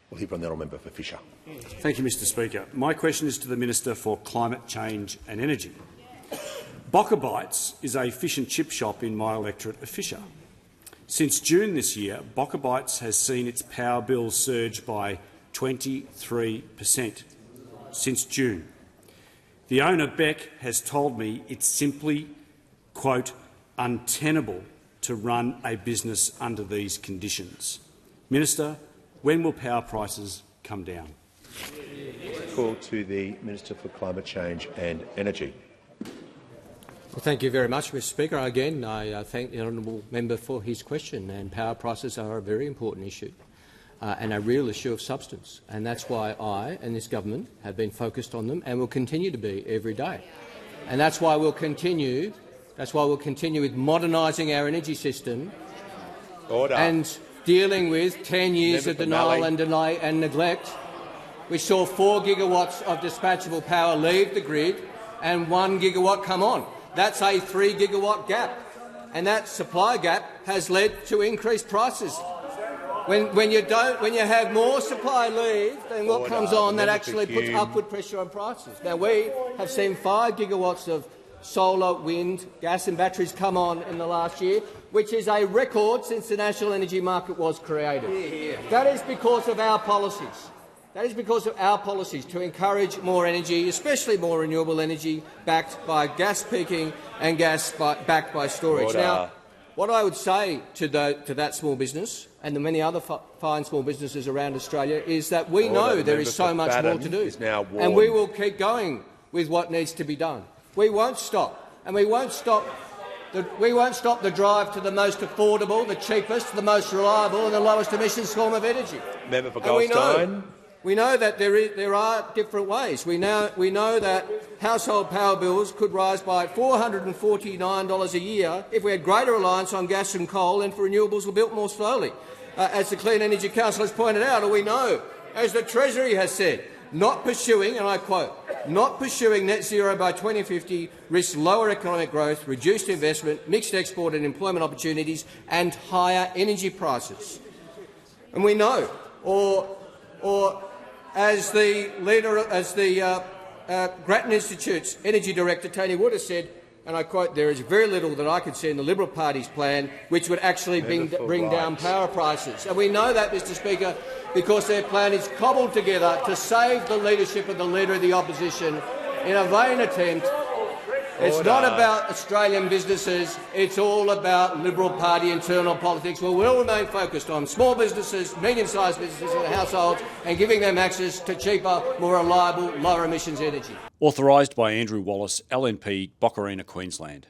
We'll hear from the honourable member for Fisher. Thank you, Mr Speaker. My question is to the Minister for Climate Change and Energy. Bocker Bites is a fish and chip shop in my electorate of Fisher. Since June this year, Bocker Bites has seen its power bill surge by 23%. Since June. The owner, Beck, has told me it's simply, quote, untenable to run a business under these conditions. Minister, when will power prices come down? Call to the Minister for Climate Change and Energy. Well, thank you very much, Mr Speaker. Again, I thank the honourable member for his question. And power prices are a very important issue and a real issue of substance. And that's why I and this government have been focused on them and will continue to be every day. And that's why we'll continue. That's why we'll continue with modernising our energy system and dealing with 10 years of denial and delay and neglect. We saw 4 gigawatts of dispatchable power leave the grid and 1 gigawatt come on. That's a 3 gigawatt gap, and that supply gap has led to increased prices. When you have more supply leave than what comes on, that actually puts upward pressure on prices. Now, we have seen 5 gigawatts of solar, wind, gas and batteries come on in the last year, which is a record since the national energy market was created. That is because of our policies. That is because of our policies to encourage more energy, especially more renewable energy, backed by gas peaking and backed by storage. Now, what I would say to that small business and the many other fine small businesses around Australia is that we know there is so much more to do, and we will keep going with what needs to be done. We won't stop, and we won't stop the drive to the most affordable, the cheapest, the most reliable and the lowest emissions form of energy. Member for Goldstein. We know that there are different ways. We know that household power bills could rise by $449 a year if we had greater reliance on gas and coal and if renewables were built more slowly. As the Clean Energy Council has pointed out, or we know, as the Treasury has said, not pursuing, and I quote, not pursuing net zero by 2050 risks lower economic growth, reduced investment, mixed export and employment opportunities and higher energy prices. And we know, or as the Grattan Institute's Energy Director Tony Wood has said, and I quote, there is very little that I could see in the Liberal Party's plan which would actually bring down power prices. And we know that, Mr Speaker, because their plan is cobbled together to save the leadership of the Leader of the Opposition in a vain attempt. It's not about Australian businesses, it's all about Liberal Party internal politics. Well, we'll remain focused on small businesses, medium-sized businesses and households and giving them access to cheaper, more reliable, lower emissions energy. Authorised by Andrew Wallace, LNP, Boccarina, Queensland.